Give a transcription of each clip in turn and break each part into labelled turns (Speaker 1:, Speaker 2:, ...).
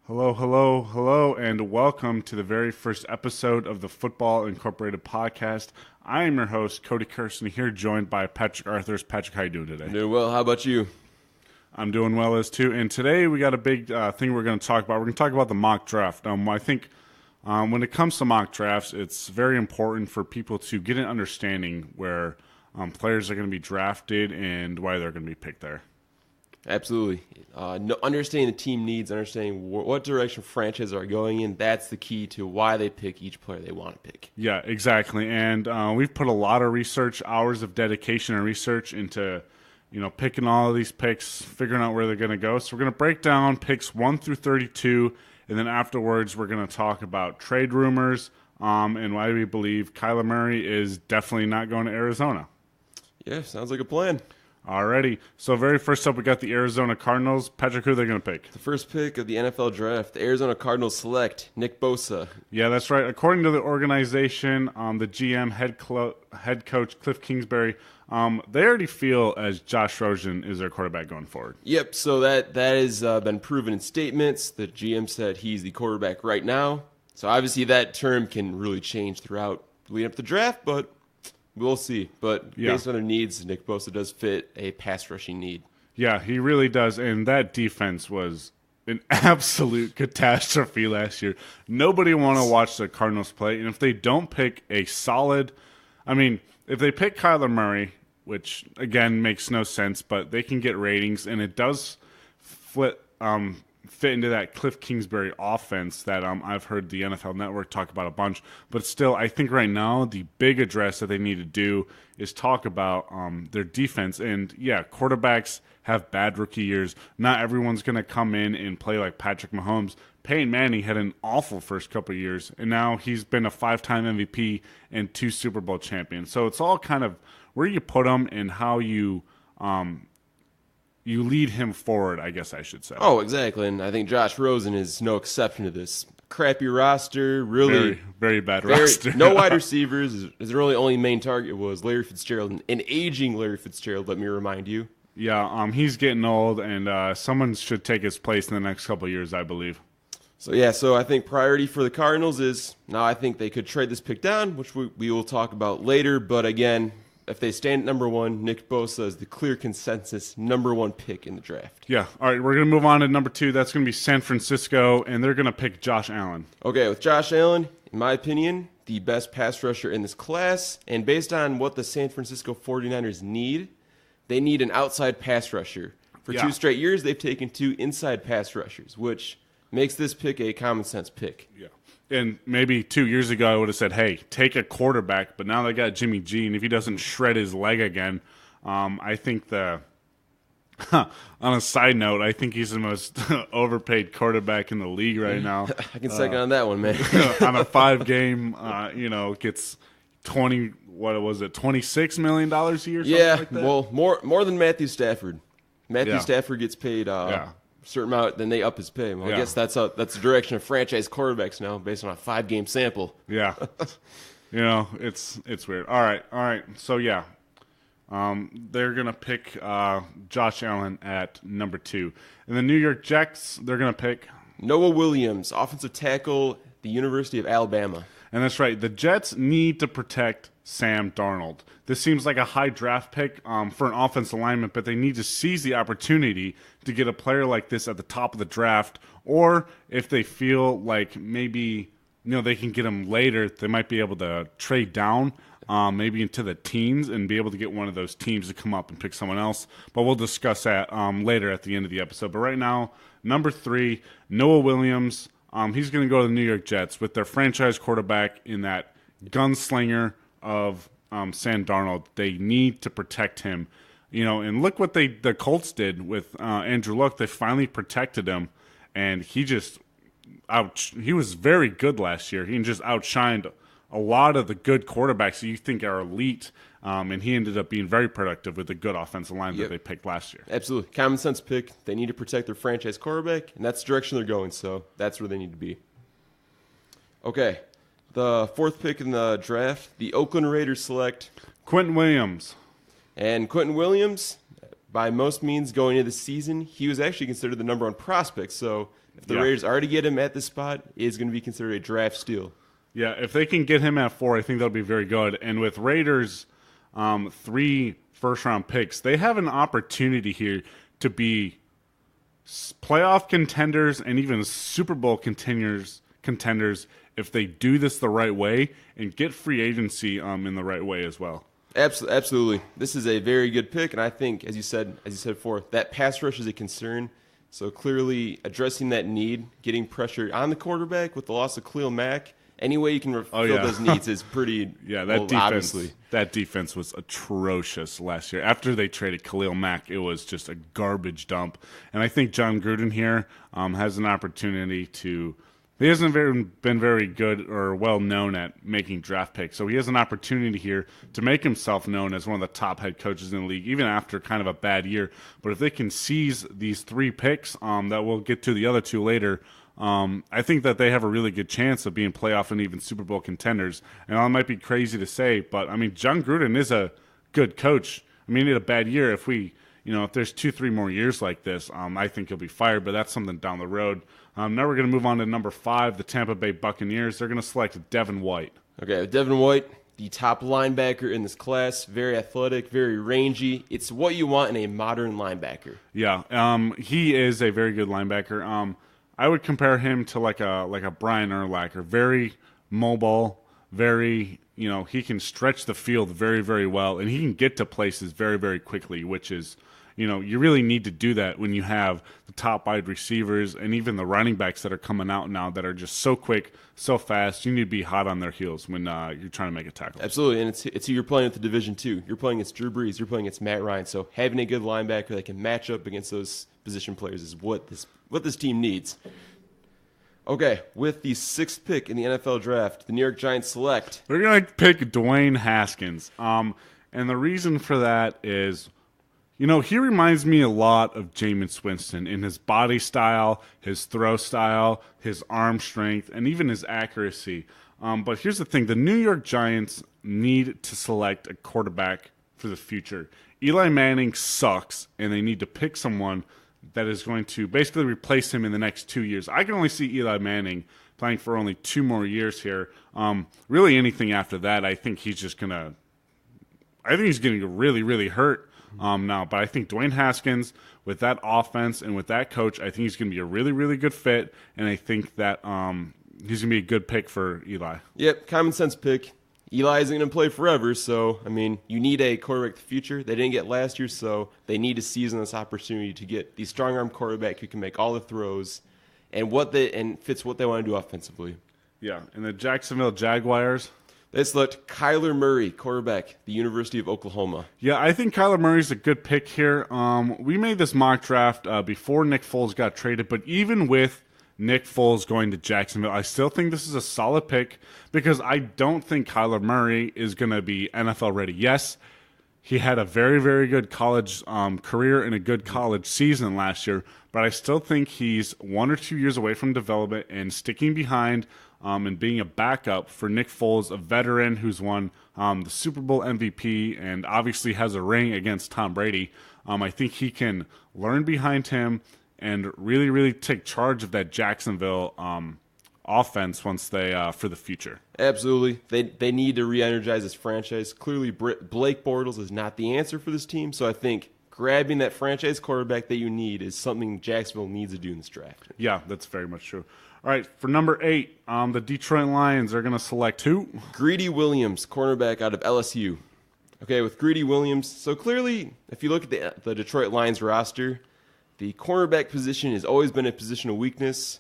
Speaker 1: Hello, hello, hello, and welcome to the very first episode of the Football Incorporated podcast. I am your host, Cody Kirsten, here joined by Patrick Arthurs. Patrick, how you doing today?
Speaker 2: Doing well. How about you?
Speaker 1: I'm doing well as too. And today we got a big thing we're going to talk about. We're going to talk about the mock draft. I think when it comes to mock drafts, it's very important for people to get an understanding where players are going to be drafted and why they're going to be picked there.
Speaker 2: Absolutely. Understanding the team needs, understanding what direction franchises are going in, that's the key to why they pick each player they want to pick.
Speaker 1: Yeah, exactly. And we've put a lot of research, hours of dedication and research into, picking all of these picks, figuring out where they're going to go. So we're going to break down picks 1 through 32, and then afterwards we're going to talk about trade rumors and why we believe Kyler Murray is definitely not going to Arizona.
Speaker 2: Yeah, sounds like a plan.
Speaker 1: Alrighty. So very first up, we got the Arizona Cardinals. Patrick, who are they going to pick?
Speaker 2: The first pick of the NFL draft, the Arizona Cardinals select Nick Bosa.
Speaker 1: Yeah, that's right. According to the organization, the GM, head coach Cliff Kingsbury, they already feel as Josh Rosen is their quarterback going forward.
Speaker 2: Yep, so that has been proven in statements. The GM said he's the quarterback right now. So obviously that term can really change throughout leading up the draft, but we'll see. But based on their needs, Nick Bosa does fit a pass rushing need.
Speaker 1: Yeah, he really does. And that defense was an absolute catastrophe last year. Nobody want to watch the Cardinals play. And if they don't pick a solid, if they pick Kyler Murray, which again makes no sense, but they can get ratings, and it does fit into that Cliff Kingsbury offense that I've heard the NFL Network talk about a bunch. But still, I think right now the big address that they need to do is talk about their defense. And yeah, quarterbacks have bad rookie years. Not everyone's going to come in and play like Patrick Mahomes. Peyton Manning had an awful first couple of years, and now he's been a 5-time MVP and 2 Super Bowl champions. So it's all kind of where you put him and how you lead him forward, I guess I should say.
Speaker 2: Oh, exactly. And I think Josh Rosen is no exception to this. Crappy roster, really.
Speaker 1: Very, very bad roster.
Speaker 2: No wide receivers. His really only main target was Larry Fitzgerald, an aging Larry Fitzgerald, let me remind you.
Speaker 1: Yeah, he's getting old, and someone should take his place in the next couple of years, I believe.
Speaker 2: So I think priority for the Cardinals is, now I think they could trade this pick down, which we will talk about later. But again, if they stand at number 1, Nick Bosa is the clear consensus number 1 pick in the draft.
Speaker 1: Yeah. All right, we're going to move on to number 2. That's going to be San Francisco, and they're going to pick Josh Allen.
Speaker 2: Okay, with Josh Allen, in my opinion, the best pass rusher in this class. And based on what the San Francisco 49ers need, they need an outside pass rusher. For 2 straight years, they've taken 2 inside pass rushers, which makes this pick a common sense pick.
Speaker 1: Yeah. And maybe 2 years ago, I would have said, hey, take a quarterback. But now they got Jimmy G, and if he doesn't shred his leg again, I think on a side note, I think he's the most overpaid quarterback in the league right now.
Speaker 2: I can second on that one, man.
Speaker 1: On a 5-game, gets $26 million a year?
Speaker 2: Yeah,
Speaker 1: like that?
Speaker 2: Well, more than Matthew Stafford. Matthew Stafford gets paid certain amount, then they up his pay. Well, I guess that's the direction of franchise quarterbacks now, based on a 5-game sample.
Speaker 1: Yeah, it's weird. All right. So yeah, they're gonna pick Josh Allen at number 2, and the New York Jets, they're gonna pick
Speaker 2: Noah Williams, offensive tackle, the University of Alabama.
Speaker 1: And that's right. The Jets need to protect Sam Darnold. This seems like a high draft pick for an offensive lineman, but they need to seize the opportunity to get a player like this at the top of the draft. Or if they feel like maybe they can get him later, they might be able to trade down maybe into the teens and be able to get one of those teams to come up and pick someone else. But we'll discuss that later at the end of the episode. But right now, number 3, Noah Williams. He's going to go to the New York Jets with their franchise quarterback in that gunslinger of Sam Darnold. They need to protect him, and look what the Colts did with Andrew Luck. They finally protected him, and he was very good last year. He just outshined a lot of the good quarterbacks that you think are elite, and he ended up being very productive with the good offensive line that they picked last year.
Speaker 2: Absolutely. Common sense pick. They need to protect their franchise quarterback, and that's the direction they're going, so that's where they need to be. Okay, the 4th pick in the draft, the Oakland Raiders select
Speaker 1: Quentin Williams.
Speaker 2: And Quentin Williams, by most means going into the season, he was actually considered the number one prospect. So if the Raiders are to get him at this spot, it is going to be considered a draft steal.
Speaker 1: Yeah, if they can get him at 4, I think that'll be very good. And with Raiders' 3 first-round picks, they have an opportunity here to be playoff contenders and even Super Bowl contenders if they do this the right way and get free agency in the right way as well.
Speaker 2: Absolutely. This is a very good pick, and I think, as you said before, that pass rush is a concern. So clearly addressing that need, getting pressure on the quarterback with the loss of Khalil Mack, any way you can fill those needs is pretty.
Speaker 1: That defense was atrocious last year. After they traded Khalil Mack, it was just a garbage dump. And I think John Gruden here has an opportunity to. He hasn't been very good or well known at making draft picks, so he has an opportunity here to make himself known as one of the top head coaches in the league, even after kind of a bad year. But if they can seize these 3 picks, that we'll get to the other 2 later, I think that they have a really good chance of being playoff and even Super Bowl contenders. And it might be crazy to say, but I mean, John Gruden is a good coach. I mean, he had a bad year. If there's 2-3 more years like this, I think he'll be fired, but that's something down the road. Now we're going to move on to number 5, the Tampa Bay Buccaneers. They're going to select Devin White.
Speaker 2: Okay, Devin White, the top linebacker in this class, very athletic, very rangy. It's what you want in a modern linebacker.
Speaker 1: Yeah, he is a very good linebacker. I would compare him to like a Brian Urlacher, very mobile, very, he can stretch the field very, very well, and he can get to places very, very quickly, which is, you really need to do that when you have the top wide receivers and even the running backs that are coming out now that are just so quick, so fast. You need to be hot on their heels when you're trying to make a tackle.
Speaker 2: Absolutely, and it's who you're playing at the Division II. You're playing against Drew Brees. You're playing against Matt Ryan. So having a good linebacker that can match up against those position players is what this team needs. Okay, with the 6th pick in the NFL draft, the New York Giants select.
Speaker 1: They're going to pick Dwayne Haskins. And the reason for that is, he reminds me a lot of Jameis Winston in his body style, his throw style, his arm strength, and even his accuracy. But here's the thing. The New York Giants need to select a quarterback for the future. Eli Manning sucks, and they need to pick someone that is going to basically replace him in the next 2 years. I can only see Eli Manning playing for only 2 more years here. Really anything after that, I think he's getting really, really hurt now. But I think Dwayne Haskins, with that offense and with that coach, I think he's going to be a really, really good fit. And I think that he's going to be a good pick for Eli.
Speaker 2: Yep, common sense pick. Eli isn't going to play forever, so, I mean, you need a quarterback the future. They didn't get last year, so they need to seize on this opportunity to get the strong-arm quarterback who can make all the throws and fits what they want to do offensively.
Speaker 1: Yeah, and the Jacksonville Jaguars.
Speaker 2: They select Kyler Murray, quarterback, the University of Oklahoma.
Speaker 1: Yeah, I think Kyler Murray's a good pick here. We made this mock draft before Nick Foles got traded, but even with Nick Foles going to Jacksonville, I still think this is a solid pick because I don't think Kyler Murray is going to be NFL ready. Yes, he had a very, very good college career and a good college season last year, but I still think he's 1 or 2 years away from development and sticking behind and being a backup for Nick Foles, a veteran who's won the Super Bowl MVP and obviously has a ring against Tom Brady. I think he can learn behind him and really, really take charge of that Jacksonville offense once they for the future.
Speaker 2: Absolutely. They need to re-energize this franchise. Clearly, Blake Bortles is not the answer for this team, so I think grabbing that franchise quarterback that you need is something Jacksonville needs to do in this draft.
Speaker 1: Yeah, that's very much true. All right, for number 8, the Detroit Lions are going to select who?
Speaker 2: Greedy Williams, cornerback out of LSU. Okay, with Greedy Williams, so clearly, if you look at the Detroit Lions roster, the cornerback position has always been a position of weakness,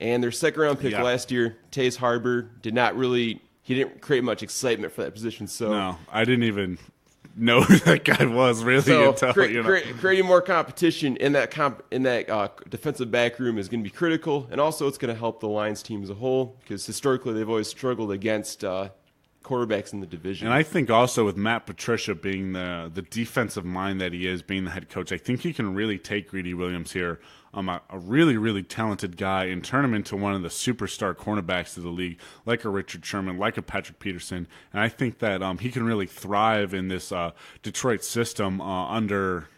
Speaker 2: and their second-round pick last year, Taze Harbor, he didn't create much excitement for that position. So
Speaker 1: no, I didn't even know who that guy was really.
Speaker 2: So creating more competition in that defensive back room is going to be critical, and also it's going to help the Lions team as a whole because historically they've always struggled against quarterbacks in the division.
Speaker 1: And I think also with Matt Patricia being the defensive mind that he is, being the head coach, I think he can really take Greedy Williams here, a really, really talented guy, and turn him into one of the superstar cornerbacks of the league, like a Richard Sherman, like a Patrick Peterson. And I think that he can really thrive in this Detroit system under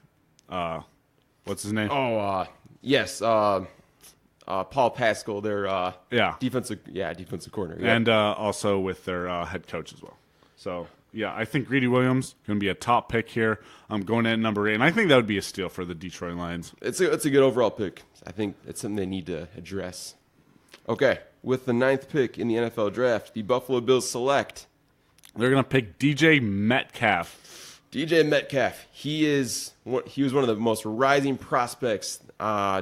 Speaker 1: What's his name?
Speaker 2: Oh, yes. Paul Pascal, their defensive corner. Yeah.
Speaker 1: And also with their head coach as well. So, yeah, I think Greedy Williams going to be a top pick here. I'm going at number 8, and I think that would be a steal for the Detroit Lions.
Speaker 2: It's a good overall pick. I think it's something they need to address. Okay, with the 9th pick in the NFL draft, the Buffalo Bills select.
Speaker 1: They're going to pick DJ Metcalf.
Speaker 2: DJ Metcalf, he was one of the most rising prospects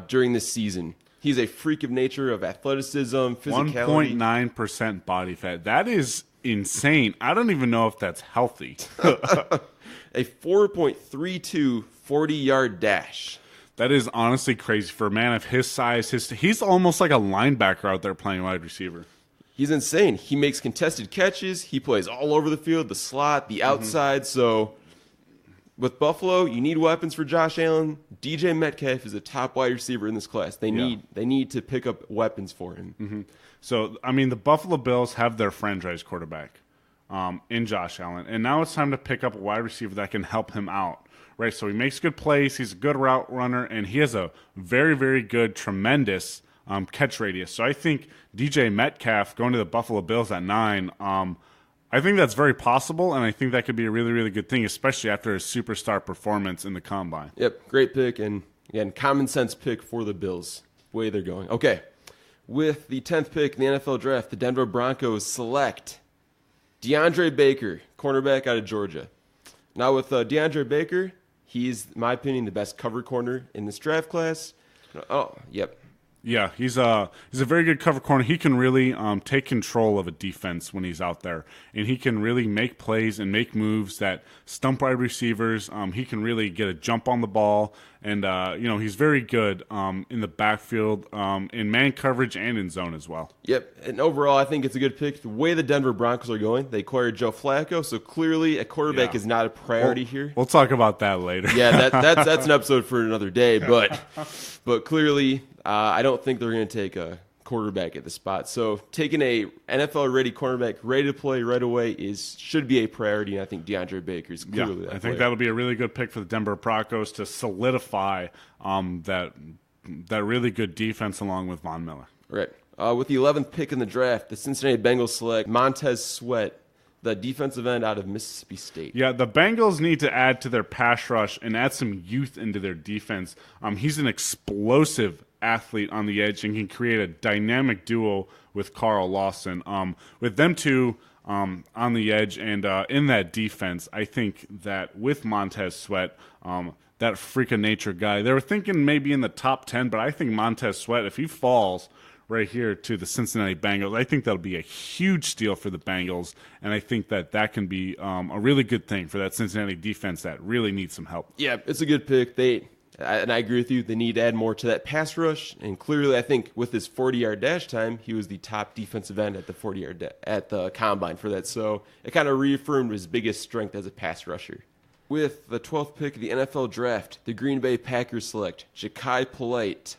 Speaker 2: during this season. He's a freak of nature of athleticism, physicality.
Speaker 1: 1.9% body fat. That is insane. I don't even know if that's healthy.
Speaker 2: A 4.32 40-yard dash.
Speaker 1: That is honestly crazy for a man of his size. He's almost like a linebacker out there playing wide receiver.
Speaker 2: He's insane. He makes contested catches. He plays all over the field, the slot, the outside. So with Buffalo, you need weapons for Josh Allen. DJ Metcalf is a top wide receiver in this class. They need to pick up weapons for him.
Speaker 1: Mm-hmm. So, I mean, the Buffalo Bills have their franchise quarterback in Josh Allen. And now it's time to pick up a wide receiver that can help him out. Right, so he makes good plays, he's a good route runner, and he has a very, very good, tremendous catch radius. So I think DJ Metcalf going to the Buffalo Bills at 9, I think that's very possible, and I think that could be a really, really good thing, especially after his superstar performance in the Combine.
Speaker 2: Yep, great pick, and again, common sense pick for the Bills, the way they're going. Okay, with the 10th pick in the NFL draft, the Denver Broncos select DeAndre Baker, cornerback out of Georgia. Now with DeAndre Baker, he's, in my opinion, the best cover corner in this draft class. Oh, yep.
Speaker 1: Yeah, he's a very good cover corner. He can really take control of a defense when he's out there, and he can really make plays and make moves that stump wide receivers. He can really get a jump on the ball, and he's very good in the backfield, in man coverage and in zone as well.
Speaker 2: Yep, and overall, I think it's a good pick. The way the Denver Broncos are going, they acquired Joe Flacco, so clearly a quarterback is not a priority here.
Speaker 1: We'll talk about that later.
Speaker 2: Yeah, that's an episode for another day, but clearly. I don't think they're going to take a quarterback at the spot. So taking a NFL-ready cornerback ready to play right away should be a priority, and I think DeAndre Baker is clearly that
Speaker 1: I think that'll be a really good pick for the Denver Broncos to solidify that really good defense along with Von Miller.
Speaker 2: Right. With the 11th pick in the draft, the Cincinnati Bengals select Montez Sweat, the defensive end out of Mississippi State.
Speaker 1: Yeah, the Bengals need to add to their pass rush and add some youth into their defense. He's an explosive athlete on the edge and can create a dynamic duo with Carl Lawson. With them two on the edge and in that defense, I think that with Montez Sweat, that freak of nature guy, they were thinking maybe in the top 10, but I think Montez Sweat, if he falls right here to the Cincinnati Bengals, I think that'll be a huge steal for the Bengals, and I think that can be a really good thing for that Cincinnati defense that really needs some help.
Speaker 2: Yeah, it's a good pick. And I agree with you, they need to add more to that pass rush, and clearly I think with his 40-yard dash time, he was the top defensive end at the 40-yard at the Combine for that, so it kind of reaffirmed his biggest strength as a pass rusher. With the 12th pick of the NFL draft, the Green Bay Packers select Ja'Kai Polite,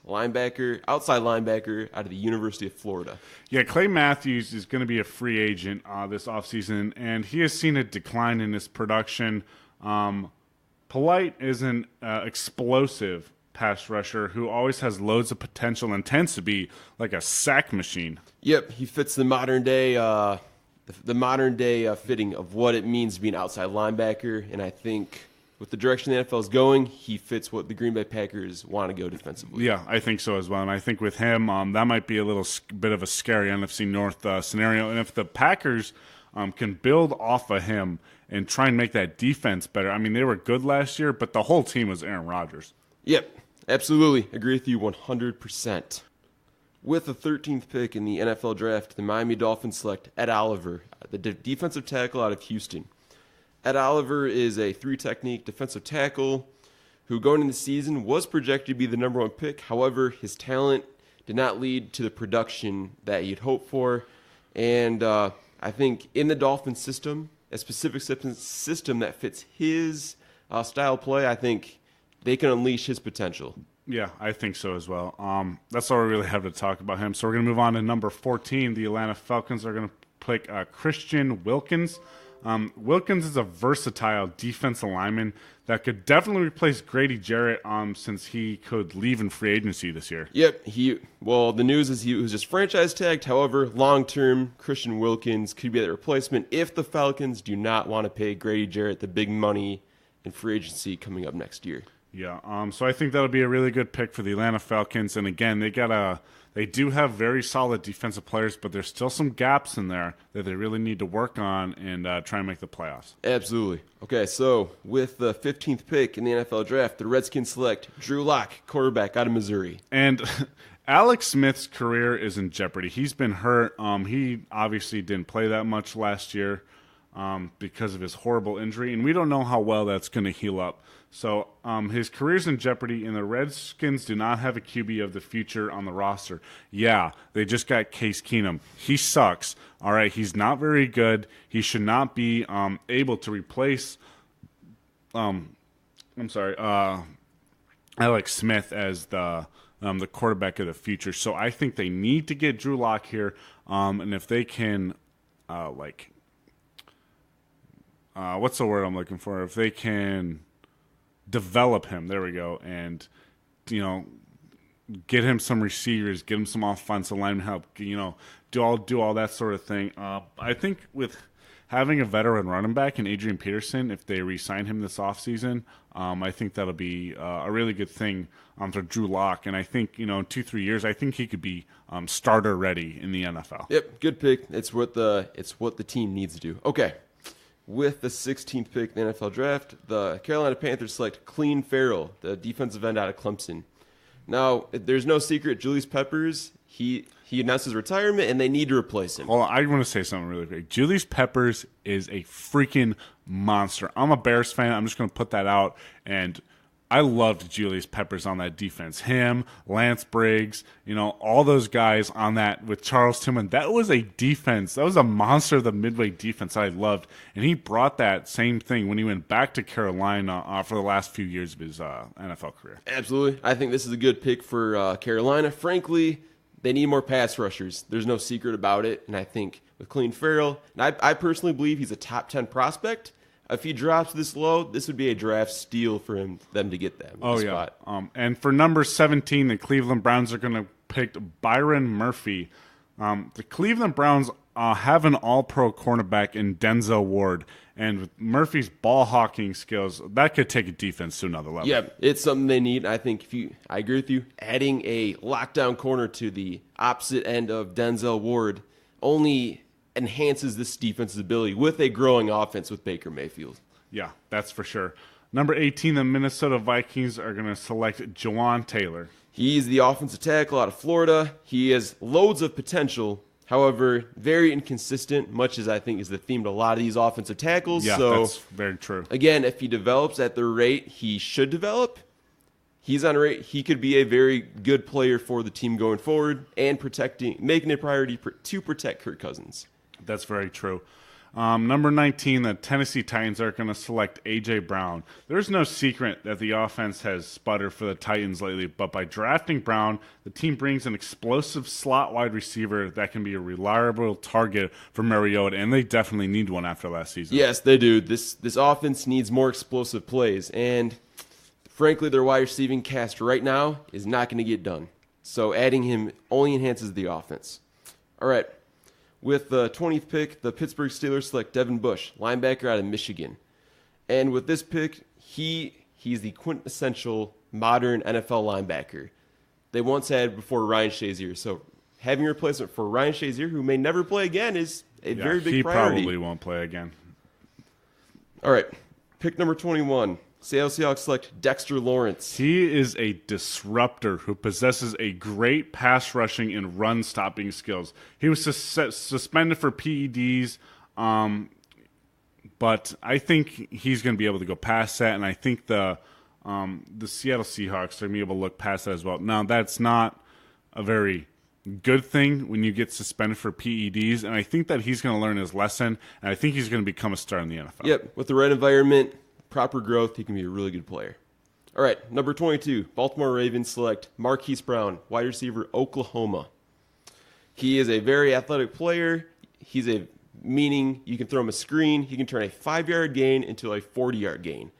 Speaker 2: outside linebacker out of the University of Florida.
Speaker 1: Yeah, Clay Matthews is going to be a free agent this offseason, and he has seen a decline in his production. Polite is an explosive pass rusher who always has loads of potential and tends to be like a sack machine.
Speaker 2: Yep, he fits the modern day fitting of what it means to be an outside linebacker, and I think with the direction the NFL is going, he fits what the Green Bay Packers want to go defensively.
Speaker 1: Yeah, I think so as well, and I think with him, that might be a little bit of a scary NFC North scenario, and if the Packers can build off of him and try and make that defense better. I mean, they were good last year, but the whole team was Aaron Rodgers.
Speaker 2: Yep, absolutely. Agree with you 100%. With the 13th pick in the NFL draft, the Miami Dolphins select Ed Oliver, the defensive tackle out of Houston. Ed Oliver is a 3-technique defensive tackle who, going into the season, was projected to be the number 1 pick. However, his talent did not lead to the production that you'd hope for. And I think in the Dolphins system, a specific system that fits his style of play, I think they can unleash his potential.
Speaker 1: Yeah, I think so as well. That's all we really have to talk about him. So we're going to move on to number 14. The Atlanta Falcons are going to pick Christian Wilkins, Wilkins is a versatile defensive lineman that could definitely replace Grady Jarrett since he could leave in free agency this year.
Speaker 2: Yep. The news is he was just franchise tagged. However, long-term, Christian Wilkins could be that replacement if the Falcons do not want to pay Grady Jarrett the big money in free agency coming up next year.
Speaker 1: Yeah, so I think that'll be a really good pick for the Atlanta Falcons. And again, they do have very solid defensive players, but there's still some gaps in there that they really need to work on and try and make the playoffs.
Speaker 2: Absolutely. Okay, so with the 15th pick in the NFL draft, the Redskins select Drew Lock, quarterback out of Missouri.
Speaker 1: And Alex Smith's career is in jeopardy. He's been hurt. He obviously didn't play that much last year because of his horrible injury, and we don't know how well that's going to heal up. So his career's in jeopardy, and the Redskins do not have a QB of the future on the roster. Yeah, they just got Case Keenum. He sucks. All right, he's not very good. He should not be able to replace Alex Smith as the quarterback of the future. So I think they need to get Drew Lock here, and if they can, what's the word I'm looking for? If they can develop him, there we go, and get him some receivers, get him some offensive lineman help, do all that sort of thing. I think with having a veteran running back in Adrian Peterson, if they re-sign him this offseason, I think that'll be a really good thing for Drew Lock. And I think, in 2-3 years, I think he could be starter ready in the NFL.
Speaker 2: Yep, good pick. It's what the team needs to do. Okay. With the 16th pick in the NFL draft, the Carolina Panthers select Clelin Ferrell, the defensive end out of Clemson. Now, there's no secret, Julius Peppers, he announced his retirement, and they need to replace him.
Speaker 1: Well, I want to say something really quick. Julius Peppers is a freaking monster. I'm a Bears fan. I'm just going to put that out, and I loved Julius Peppers on that defense. Him, Lance Briggs, all those guys on that with Charles Tillman. That was a defense. That was a monster of the Midway defense I loved. And he brought that same thing when he went back to Carolina for the last few years of his NFL career.
Speaker 2: Absolutely. I think this is a good pick for Carolina. Frankly, they need more pass rushers. There's no secret about it. And I think with Clelin Ferrell, and I personally believe he's a top 10 prospect. If he drops this low, this would be a draft steal for them to get them.
Speaker 1: Spot. And for number 17, the Cleveland Browns are going to pick Byron Murphy. The Cleveland Browns have an all-pro cornerback in Denzel Ward. And with Murphy's ball hawking skills, that could take a defense to another level.
Speaker 2: Yeah, it's something they need. I think I agree with you. Adding a lockdown corner to the opposite end of Denzel Ward only enhances this defense's ability with a growing offense with Baker Mayfield.
Speaker 1: Yeah, that's for sure. Number 18, the Minnesota Vikings are going to select Jawan Taylor.
Speaker 2: He's the offensive tackle out of Florida. He has loads of potential, however, very inconsistent, much as I think is the theme to a lot of these offensive tackles.
Speaker 1: Yeah, that's very true.
Speaker 2: Again, if he develops at the rate he should develop, he's on a rate. He could be a very good player for the team going forward and making it a priority to protect Kirk Cousins.
Speaker 1: That's very true. Number 19, the Tennessee Titans are going to select A.J. Brown. There's no secret that the offense has sputtered for the Titans lately, but by drafting Brown, the team brings an explosive slot wide receiver that can be a reliable target for Mariota, and they definitely need one after last season.
Speaker 2: Yes, they do. This offense needs more explosive plays, and frankly, their wide receiving cast right now is not going to get done. So adding him only enhances the offense. All right. With the 20th pick, the Pittsburgh Steelers select Devin Bush, linebacker out of Michigan. And with this pick, he's the quintessential modern NFL linebacker they once had before Ryan Shazier. So having a replacement for Ryan Shazier, who may never play again, is a very big priority.
Speaker 1: He probably won't play again.
Speaker 2: All right, pick number 21. Seattle Seahawks select Dexter Lawrence.
Speaker 1: He is a disruptor who possesses a great pass rushing and run stopping skills. He was suspended for PEDs, but I think he's going to be able to go past that, and I think the Seattle Seahawks are going to be able to look past that as well. Now, that's not a very good thing when you get suspended for PEDs, and I think that he's going to learn his lesson, and I think he's going to become a star in the NFL.
Speaker 2: Yep, with the right environment, proper growth, he can be a really good player. All right, number 22, Baltimore Ravens select Marquise Brown, wide receiver, Oklahoma. He is a very athletic player. He's a meaning you can throw him a screen, he can turn a 5-yard gain into a 40-yard gain.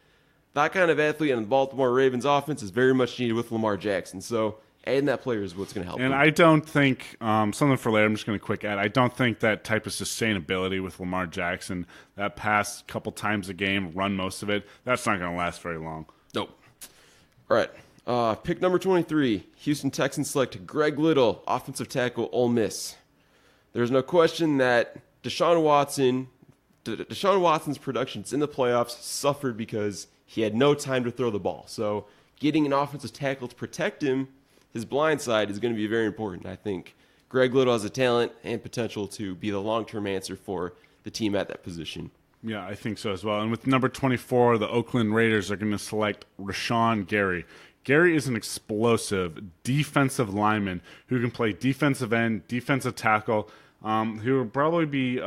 Speaker 2: That kind of athlete on the Baltimore Ravens offense is very much needed with Lamar Jackson. So adding that player is what's going to help
Speaker 1: And
Speaker 2: him.
Speaker 1: I don't think, something for later, I'm just going to quick add, I don't think that type of sustainability with Lamar Jackson, that pass couple times a game, run most of it, that's not going to last very long.
Speaker 2: Nope. All right. Pick number 23, Houston Texans select Greg Little, offensive tackle, Ole Miss. There's no question that Deshaun Watson's productions in the playoffs suffered because he had no time to throw the ball. So getting an offensive tackle to protect him, his blind side, is going to be very important. I think Greg Little has a talent and potential to be the long-term answer for the team at that position.
Speaker 1: Yeah, I think so as well. And with number 24, the Oakland Raiders are going to select Rashawn Gary. Gary is an explosive defensive lineman who can play defensive end, defensive tackle, who will probably be,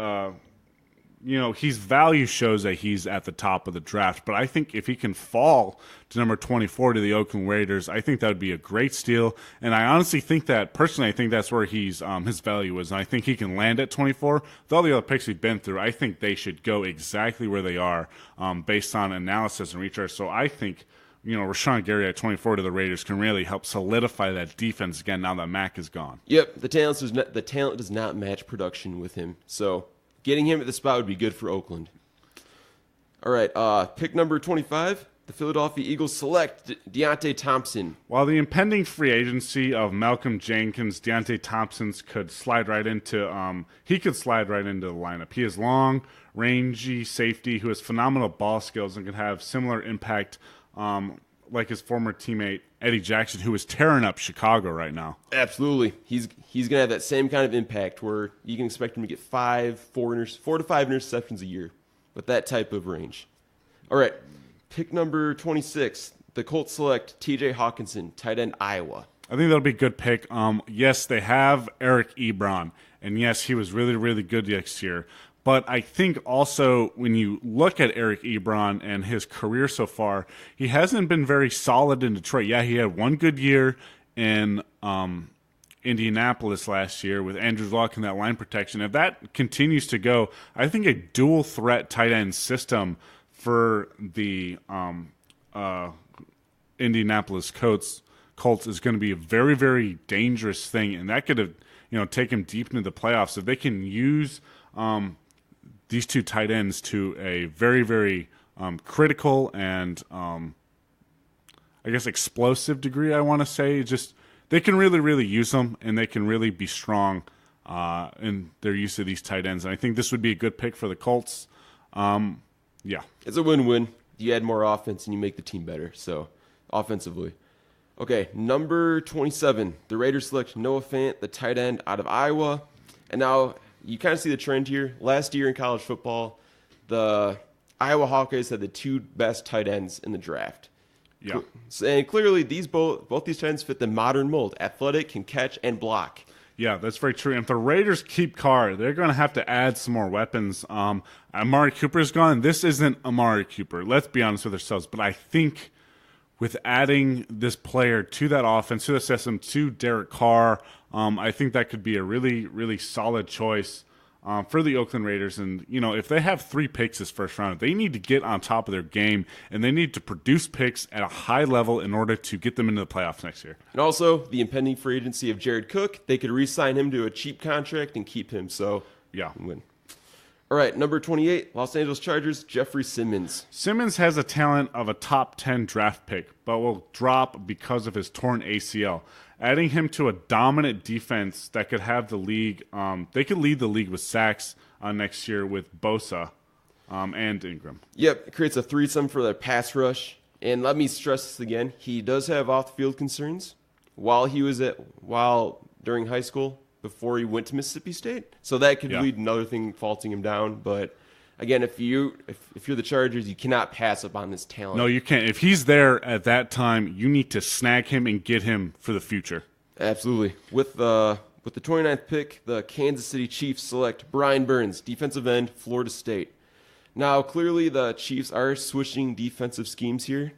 Speaker 1: his value shows that he's at the top of the draft. But I think if he can fall to number 24 to the Oakland Raiders, I think that would be a great steal. And I honestly think that, personally, I think that's where his value is. And I think he can land at 24. With all the other picks we've been through, I think they should go exactly where they are based on analysis and research. So I think, Rashawn Gary at 24 to the Raiders can really help solidify that defense again now that Mack is gone.
Speaker 2: Yep, the talent does not match production with him. So getting him at the spot would be good for Oakland. All right, pick number 25, the Philadelphia Eagles select Deontay Thompson.
Speaker 1: While the impending free agency of Malcolm Jenkins, Deontay Thompson could slide right into the lineup. He is long, rangy safety who has phenomenal ball skills and can have similar impact like his former teammate Eddie Jackson, who is tearing up Chicago right now.
Speaker 2: Absolutely. He's going to have that same kind of impact where you can expect him to get 4 to 5 interceptions a year with that type of range. All right, pick number 26. The Colts select TJ Hawkinson, tight end, Iowa.
Speaker 1: I think that'll be a good pick. Yes, they have Eric Ebron, and yes, he was really, really good next year. But I think also when you look at Eric Ebron and his career so far, he hasn't been very solid in Detroit. Yeah, he had one good year in Indianapolis last year with Andrew Luck and that line protection. If that continues to go, I think a dual threat tight end system for the Indianapolis Colts is going to be a very, very dangerous thing, and that could have take him deep into the playoffs if they can use these two tight ends to a very, very critical and I guess explosive degree. I want to say just they can really, really use them, and they can really be strong in their use of these tight ends. And I think this would be a good pick for the Colts. Yeah,
Speaker 2: it's a win-win. You add more offense and you make the team better. So offensively. Okay, number 27. The Raiders select Noah Fant, the tight end out of Iowa. And now you kind of see the trend here. Last year in college football, the Iowa Hawkeyes had the 2 best tight ends in the draft.
Speaker 1: Yeah.
Speaker 2: And clearly both these tight ends fit the modern mold. Athletic, can catch, and block.
Speaker 1: Yeah, that's very true. And if the Raiders keep Carr, they're going to have to add some more weapons. Amari Cooper is gone. This isn't Amari Cooper. Let's be honest with ourselves. But I think with adding this player to that offense, to the system, to Derek Carr, I think that could be a really, really solid choice for the Oakland Raiders. And, if they have 3 picks this first round, they need to get on top of their game, and they need to produce picks at a high level in order to get them into the playoffs next year.
Speaker 2: And also, the impending free agency of Jared Cook, they could re-sign him to a cheap contract and keep him. So,
Speaker 1: yeah.
Speaker 2: Win. All right, number 28, Los Angeles Chargers, Jeffrey Simmons.
Speaker 1: Simmons has a talent of a top 10 draft pick, but will drop because of his torn ACL. Adding him to a dominant defense that could have the league, they could lead the league with sacks next year with Bosa and Ingram.
Speaker 2: Yep, it creates a threesome for their pass rush. And let me stress this again, he does have off-the-field concerns while during high school, before he went to Mississippi State. So that could lead another thing faulting him down. But again, if you're the Chargers, you cannot pass up on this talent.
Speaker 1: No, you can't. If he's there at that time, you need to snag him and get him for the future.
Speaker 2: Absolutely. With the 29th pick, the Kansas City Chiefs select Brian Burns, defensive end, Florida State. Now, clearly the Chiefs are switching defensive schemes here.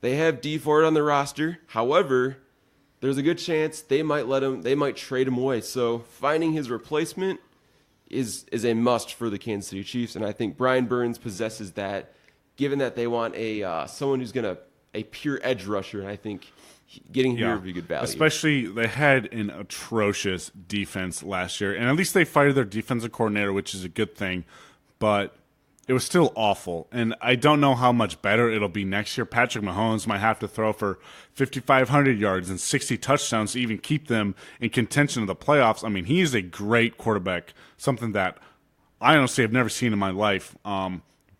Speaker 2: They have Dee Ford on the roster. However, there's a good chance they might trade him away. So finding his replacement is a must for the Kansas City Chiefs, and I think Brian Burns possesses that. Given that they want someone who's a pure edge rusher, and I think getting here would be good value.
Speaker 1: Especially they had an atrocious defense last year, and at least they fired their defensive coordinator, which is a good thing. But it was still awful, and I don't know how much better it'll be next year. Patrick Mahomes might have to throw for 5,500 yards and 60 touchdowns to even keep them in contention of the playoffs. I mean, he is a great quarterback, something that I honestly have never seen in my life.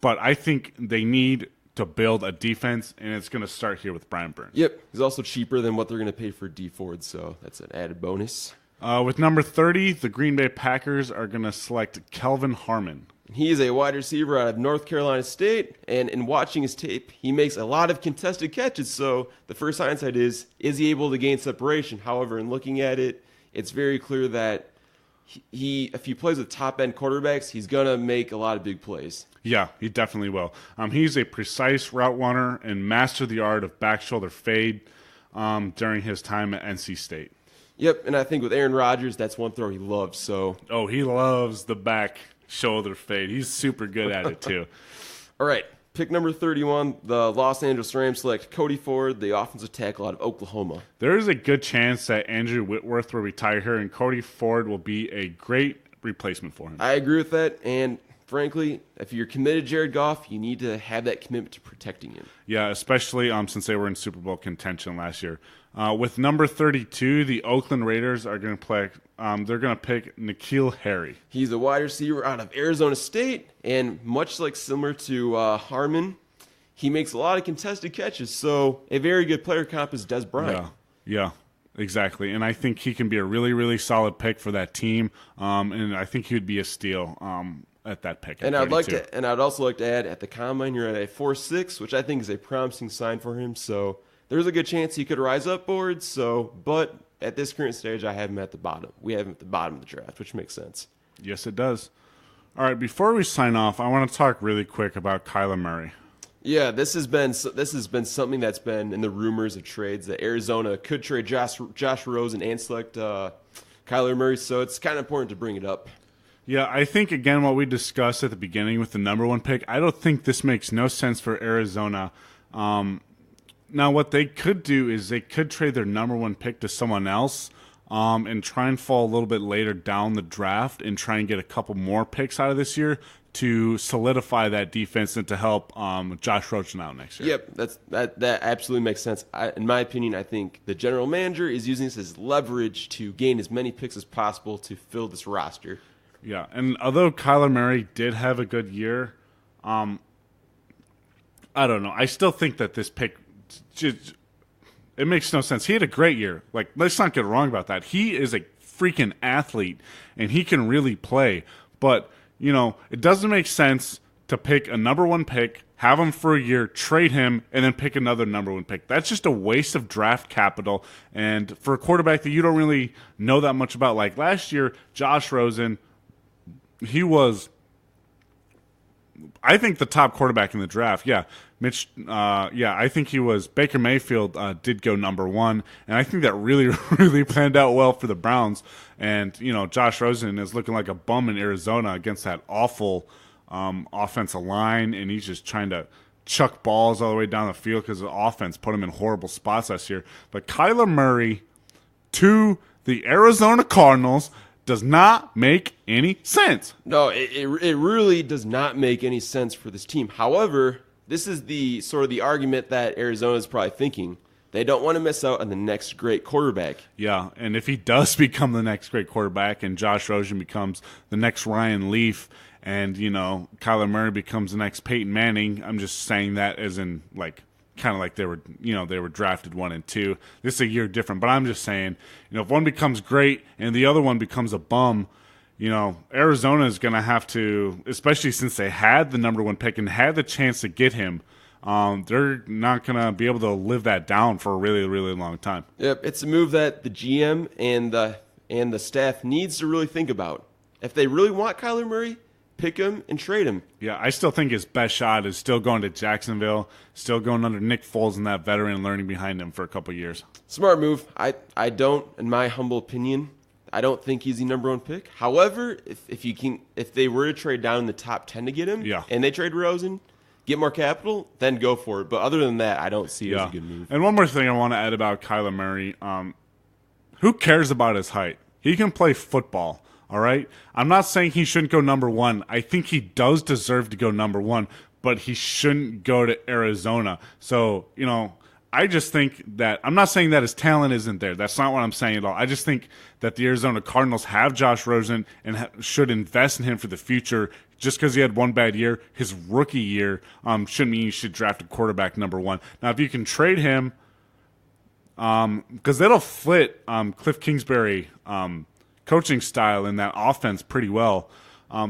Speaker 1: But I think they need to build a defense, and it's going to start here with Brian Burns.
Speaker 2: Yep, he's also cheaper than what they're going to pay for Dee Ford, so that's an added bonus.
Speaker 1: With number 30, the Green Bay Packers are going to select Kelvin Harmon.
Speaker 2: He is a wide receiver out of North Carolina State, and in watching his tape, he makes a lot of contested catches. So the first hindsight is he able to gain separation? However, in looking at it, it's very clear that if he plays with top-end quarterbacks, he's going to make a lot of big plays.
Speaker 1: Yeah, he definitely will. He's a precise route runner and mastered the art of back shoulder fade during his time at NC State.
Speaker 2: Yep, and I think with Aaron Rodgers, that's one throw he loves. So,
Speaker 1: he loves the back shoulder fade. He's super good at it too.
Speaker 2: All right, pick number 31, the Los Angeles Rams select Cody Ford, the offensive tackle out of Oklahoma.
Speaker 1: There is a good chance that Andrew Whitworth will retire here, and Cody Ford will be a great replacement for him.
Speaker 2: I agree with that, and frankly, if you're committed to Jared Goff, you need to have that commitment to protecting him.
Speaker 1: Yeah, especially since they were in Super Bowl contention last year. With number 32, the Oakland Raiders are going to play. They're going to pick N'Keal Harry.
Speaker 2: He's a wide receiver out of Arizona State, and much like similar to Harmon, he makes a lot of contested catches. So a very good player comp is Des Bryant.
Speaker 1: Yeah, exactly. And I think he can be a really, really solid pick for that team. And I think he would be a steal at that pick.
Speaker 2: And I'd also like to add at the combine, you're at a 4.6, which I think is a promising sign for him. So there's a good chance he could rise up boards. But at this current stage, I have him at the bottom. We have him at the bottom of the draft, which makes sense.
Speaker 1: Yes, it does. All right, before we sign off, I want to talk really quick about Kyler Murray.
Speaker 2: Yeah, this has been something that's been in the rumors of trades that Arizona could trade Josh Rosen and select Kyler Murray. So it's kind of important to bring it up.
Speaker 1: Yeah, I think, again, what we discussed at the beginning with the number one pick, I don't think this makes no sense for Arizona. Now, what they could do is they could trade their number one pick to someone else and try and fall a little bit later down the draft and try and get a couple more picks out of this year to solidify that defense and to help Josh Rosen out next year.
Speaker 2: Yep, that absolutely makes sense. In my opinion, I think the general manager is using this as leverage to gain as many picks as possible to fill this roster.
Speaker 1: Yeah, and although Kyler Murray did have a good year, I don't know. I still think that this pick, it makes no sense. He had a great year. Like, let's not get wrong about that. He is a freaking athlete, and he can really play. But, it doesn't make sense to pick a number one pick, have him for a year, trade him, and then pick another number one pick. That's just a waste of draft capital. And for a quarterback that you don't really know that much about, like last year, Josh Rosen, he was, I think, the top quarterback in the draft. Yeah, I think he was. Baker Mayfield did go number one, and I think that really, really planned out well for the Browns. And, Josh Rosen is looking like a bum in Arizona against that awful offensive line, and he's just trying to chuck balls all the way down the field because the offense put him in horrible spots last year. But Kyler Murray to the Arizona Cardinals does not make any sense.
Speaker 2: No, it really does not make any sense for this team. However, this is the sort of the argument that Arizona is probably thinking. They don't want to miss out on the next great quarterback.
Speaker 1: Yeah, and if he does become the next great quarterback and Josh Rosen becomes the next Ryan Leaf and, Kyler Murray becomes the next Peyton Manning, I'm just saying that as in, kind of like they were drafted 1 and 2. This is a year different, but I'm just saying, if one becomes great and the other one becomes a bum, Arizona is going to have to, especially since they had the number one pick and had the chance to get him, they're not going to be able to live that down for a really, really long time.
Speaker 2: Yep, it's a move that the GM and the staff needs to really think about. If they really want Kyler Murray, pick him and trade him.
Speaker 1: Yeah, I still think his best shot is still going to Jacksonville, still going under Nick Foles and that veteran learning behind him for a couple years.
Speaker 2: Smart move. I don't, in my humble opinion, I don't think he's the number one pick. However, if they were to trade down in the top 10 to get him, and they trade Rosen, get more capital, then go for it. But other than that, I don't see it as a good move.
Speaker 1: And one more thing I want to add about Kyler Murray. Who cares about his height? He can play football, all right? I'm not saying he shouldn't go number one. I think he does deserve to go number one, but he shouldn't go to Arizona. So, I just think that – I'm not saying that his talent isn't there. That's not what I'm saying at all. I just think that the Arizona Cardinals have Josh Rosen and should invest in him for the future. Just because he had one bad year, his rookie year, shouldn't mean you should draft a quarterback number one. Now, if you can trade him because that'll fit Cliff Kingsbury coaching style in that offense pretty well.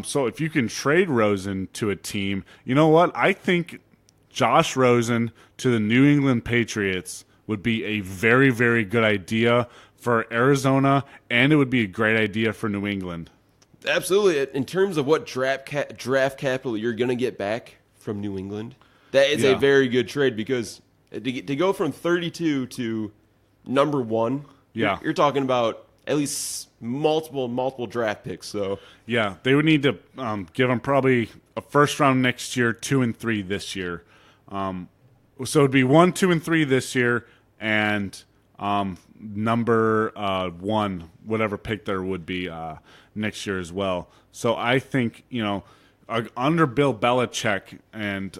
Speaker 1: So if you can trade Rosen to a team, you know what? I think – Josh Rosen to the New England Patriots would be a very, very good idea for Arizona, and it would be a great idea for New England.
Speaker 2: Absolutely. In terms of what draft capital you're going to get back from New England, that is a very good trade because to go from 32 to number one, you're talking about at least multiple draft picks. So
Speaker 1: yeah, they would need to give them probably a first round next year, 2 and 3 this year. So it'd be 1, 2, and 3 this year, and number 1, whatever pick there would be next year as well. So I think under Bill Belichick and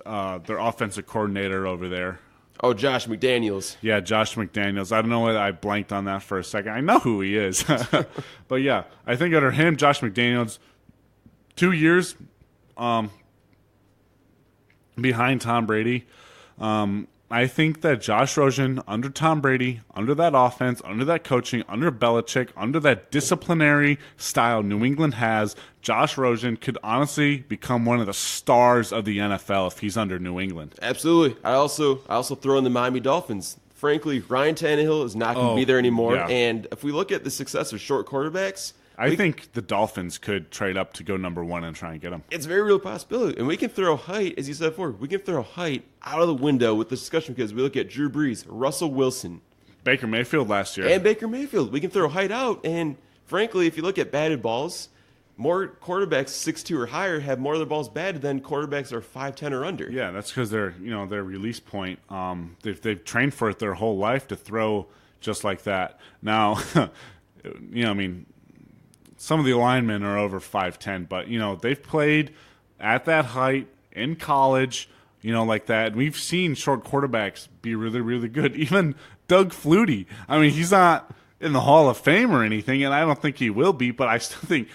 Speaker 1: their offensive coordinator over there.
Speaker 2: Oh, Josh McDaniels.
Speaker 1: Yeah, Josh McDaniels. I don't know why I blanked on that for a second. I know who he is, but yeah, I think under him, Josh McDaniels, 2 years. Behind Tom Brady. I think that Josh Rosen, under Tom Brady, under that offense, under that coaching, under Belichick, under that disciplinary style New England has, Josh Rosen could honestly become one of the stars of the NFL if he's under New England.
Speaker 2: Absolutely. I also throw in the Miami Dolphins. Frankly, Ryan Tannehill is not going to be there anymore. Yeah. And if we look at the success of short quarterbacks,
Speaker 1: I think the Dolphins could trade up to go number one and try and get him.
Speaker 2: It's a very real possibility. And we can throw height, as you said before, we can throw height out of the window with this discussion because we look at Drew Brees, Russell Wilson.
Speaker 1: Baker Mayfield last year.
Speaker 2: And Baker Mayfield. We can throw height out. And frankly, if you look at batted balls, more quarterbacks 6'2" or higher have more of their balls batted than quarterbacks are 5'10" or under.
Speaker 1: Yeah, that's because their release point, they've trained for it their whole life to throw just like that. Now, some of the linemen are over 5'10", but, they've played at that height in college, like that. And we've seen short quarterbacks be really, really good. Even Doug Flutie. I mean, he's not in the Hall of Fame or anything, and I don't think he will be, but I still think,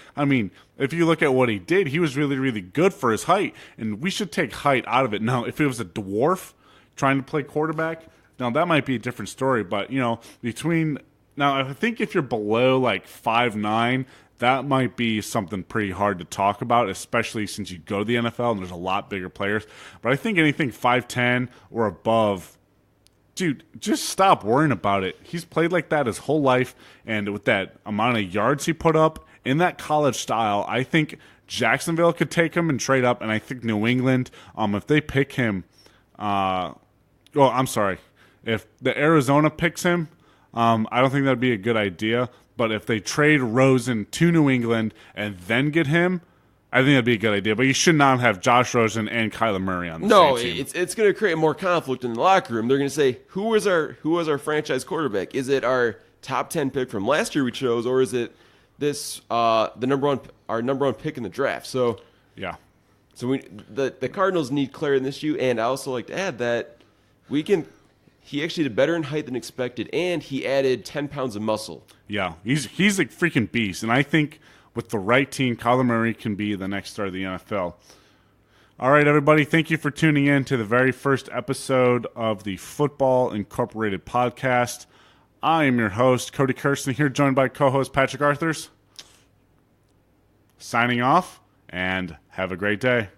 Speaker 1: if you look at what he did, he was really, really good for his height, and we should take height out of it. Now, if it was a dwarf trying to play quarterback, now that might be a different story, but, now, I think if you're below, 5'9", that might be something pretty hard to talk about, especially since you go to the NFL and there's a lot bigger players. But I think anything 5'10" or above, dude, just stop worrying about it. He's played like that his whole life, and with that amount of yards he put up in that college style, I think Jacksonville could take him and trade up, and I think New England, if they pick him, if the Arizona picks him, I don't think that'd be a good idea. But if they trade Rosen to New England and then get him, I think that'd be a good idea. But you should not have Josh Rosen and Kyler Murray on the same team.
Speaker 2: It's going to create more conflict in the locker room. They're going to say, who was our franchise quarterback? Is it our top 10 pick from last year we chose, or is it this our number one pick in the draft? So
Speaker 1: yeah.
Speaker 2: So the Cardinals need clarity in this issue, and I also like to add that he actually did better in height than expected, and he added 10 pounds of muscle.
Speaker 1: Yeah, he's a freaking beast, and I think with the right team, Kyler Murray can be the next star of the NFL. All right, everybody, thank you for tuning in to the very first episode of the Football Incorporated podcast. I am your host, Cody Kirsten, here joined by co-host Patrick Arthurs. Signing off, and have a great day.